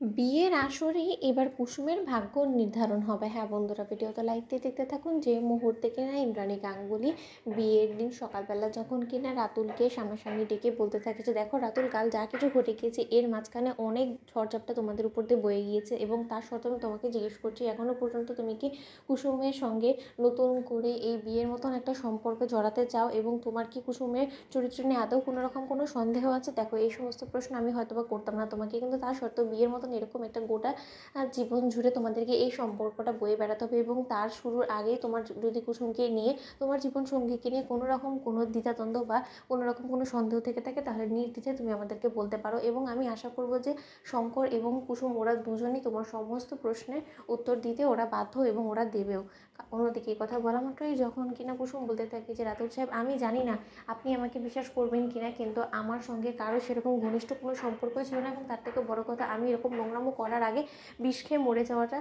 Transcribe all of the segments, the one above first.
বিয়ের আসরে এবার কুসুমের ভাগ্য নির্ধারণ হবে। হ্যাঁ বন্ধুরা, ভিডিওটা লাইক দিয়ে দেখতে থাকুন। যে মুহূর্তে কিনা ইন্দ্রাণী গাঙ্গুলি বিয়ের দিন সকালবেলা যখন কিনা রাতুলকে সামনাসামনি ডেকে বলতে থাকে যে দেখো রাতুল, কাল যা কিছু ঘটে গিয়েছে এর মাঝখানে অনেক ঝড়ঝাপটা তোমাদের উপর দিয়ে বয়ে গিয়েছে, এবং তার সত্ত্বেও আমি তোমাকে জিজ্ঞেস করছি এখনও পর্যন্ত তুমি কি কুসুমের সঙ্গে নতুন করে এই বিয়ের মতন একটা সম্পর্কে জড়াতে চাও, এবং তোমার কি কুসুমের চরিত্র নিয়ে আদৌ কোনো রকম কোনো সন্দেহ আছে? দেখো, এই সমস্ত প্রশ্ন আমি হয়তো বা করতাম না তোমাকে, কিন্তু তার সত্ত্বেও বিয়ের মতন এরকম একটা গোটা জীবন জুড়ে তোমাদেরকে এই সম্পর্কটা বয়ে বেড়াতে হবে, এবং তার শুরুর আগেই তোমার যদি কুসুমকে নিয়ে, তোমার জীবন সঙ্গীকে নিয়ে কোনো রকম কোনো দ্বিধাদ্বন্দ্ব বা কোনো রকম কোনো সন্দেহ থেকে থাকে তাহলে নির্দ্বিধায় তুমি আমাদেরকে বলতে পারো, এবং আমি আশা করব যে শঙ্কর এবং কুসুম ওরা দুজনই তোমার সমস্ত প্রশ্নের উত্তর দিতে ওরা বাধ্য, এবং ওরা দেবেও। অন্যদিকে এই কথা বলা মাত্রই যখন কিনা কুসুম বলতে থাকে যে রাতুল সাহেব, আমি জানি না আপনি আমাকে বিশ্বাস করবেন কিনা, কিন্তু আমার সঙ্গে কারো সেরকম ঘনিষ্ঠ কোনো সম্পর্কই ছিল না, এবং তার থেকে বড় কথা আমি এরকম নোংরামো করার আগে বিষ খেয়ে মরে যাওয়াটা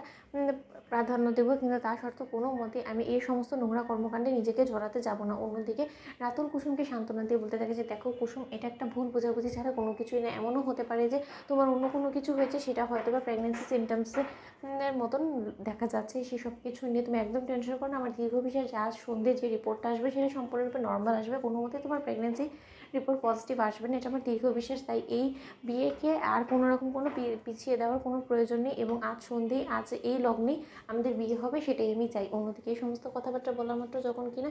প্রাধান্য দেবো, কিন্তু তা সত্ত্বেও কোনো মতে আমি এই সমস্ত নোংরা কর্মকাণ্ডে নিজেকে জড়াতে যাব না। অন্যদিকে রাতুল কুসুমকে সান্ত্বনা দিয়ে বলতে থাকে যে দেখো কুসুম, এটা একটা ভুল বোঝাবুঝি ছাড়া কোনো কিছুই না। এমনও হতে পারে যে তোমার অন্য কোনো কিছু হয়েছে, সেটা হয়তো বা প্রেগনেন্সি সিমটমসের মতন দেখা যাচ্ছে। সেসব কিছু নিয়ে তুমি একদম টেনশন করো না। আমার দীর্ঘ বিশ্বাস আজ সন্ধ্যে যে রিপোর্টটা আসবে সেটা সম্পূর্ণরূপে নর্মাল আসবে, কোনো মতেই তোমার প্রেগনেন্সি রিপোর্ট পজিটিভ আসবে না, এটা আমার দীর্ঘ বিশ্বাস। তাই এই বিয়েকে আর কোনো রকম কোনো পিছিয়ে দেওয়ার কোনো প্রয়োজন নেই, এবং আজ সন্ধ্যেই আজ এই লগ্নেই আমাদের বিয়ে হবে, সেটাই আমি চাই। অন্যদিকে এই সমস্ত কথাবার্তা বলা মাত্র যখন কিনা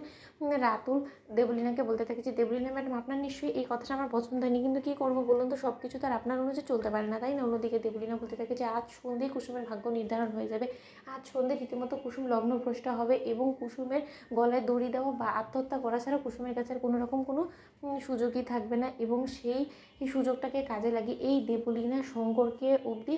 রাতুল দেবলীনাকে বলতে থাকে যে দেবলীনা ম্যাডাম, আপনার নিশ্চয়ই এই কথাটা আমার পছন্দ হয়নি, কিন্তু কী করবো বলুন তো, সব কিছু তো আর আপনার অনুযায়ী চলতে পারে না, তাই না? অন্যদিকে দেবলীনা বলতে থাকে যে আজ সন্ধ্যেই কুসুমের ভাগ্য নির্ধারণ হয়ে যাবে। আজ সন্ধ্যে রীতিমতো কুসুম লগ্নভ্রষ্ট হবে, এবং কুসুমের গলায় দড়ি দেওয়া বা আত্মহত্যা করা ছাড়া কুসুমের কাছে আর কোনো রকম কোনো সুযোগই থাকবে না, এবং সেই সুযোগটাকে কাজে লাগিয়ে এই দেবলীনা শঙ্করকে অবধি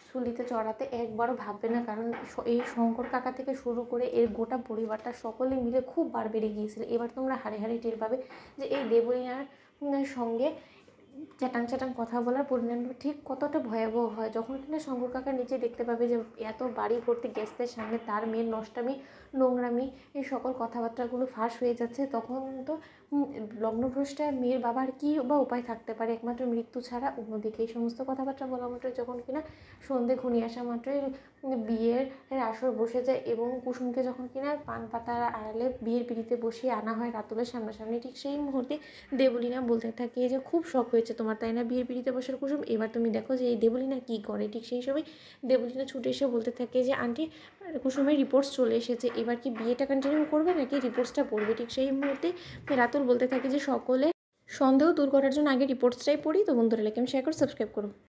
শুলিতে চড়াতে একবারও ভাববে না, কারণ এই শঙ্কর কাকা থেকে শুরু করে এর গোটা পরিবারটা সকলে মিলে খুব বার বেড়ে গিয়েছিল। এবার তোমরা হাড়ে হাড়ে টের পাবে যে এই দেবলীনার সঙ্গে চ্যাটাং চ্যাটাং কথা বলার পরিণামটা ঠিক কতটা ভয়াবহ হয়। যখন কিনা শঙ্কর কাকা নিচে দেখতে পাবে যে এত বাড়ি ভর্তি গেস্টদের সামনে তার মেয়ের নষ্টামি, নোংরামি, এই সকল কথাবার্তাগুলো ফাঁস হয়ে যাচ্ছে, তখন তো লগ্নভ্রষ্টা মেয়ের বাবার কী বা উপায় থাকতে পারে, একমাত্র মৃত্যু ছাড়া। অন্যদিকে এই সমস্ত কথাবার্তা বলা মাত্র যখন কিনা সন্ধে ঘনিয়ে আসা মাত্রই বিয়ের আসর বসে যায়, এবং কুসুমকে যখন কিনা পান পাতার আড়ালে বিয়ের পিঁড়িতে বসিয়ে আনা হয় রাতুলের সামনাসামনি, ঠিক সেই মুহূর্তে দেবলীনা বলতে থাকে যে খুব শখ হয়েছে তোমার, তাই না, বিয়ের পিঁড়িতে বসার কুসুম? এবার তুমি দেখো যে এই দেবলীনা কী করে। ঠিক সেই সময় দেবলীনা ছুটে এসে বলতে থাকে যে আন্টি, কুসুমের রিপোর্টস চলে এসেছে, এবার কি বিয়েটা কন্টিনিউ করবে নাকি রিপোর্টসটা পড়বে? ঠিক সেই মুহূর্তে রাতুল বলতে থাকে যে সকলে সন্দেহ দূর করার জন্য আগে রিপোর্টসটাই পড়ি। তো বন্ধুরা, লাইক এবং শেয়ার করে সাবস্ক্রাইব করো।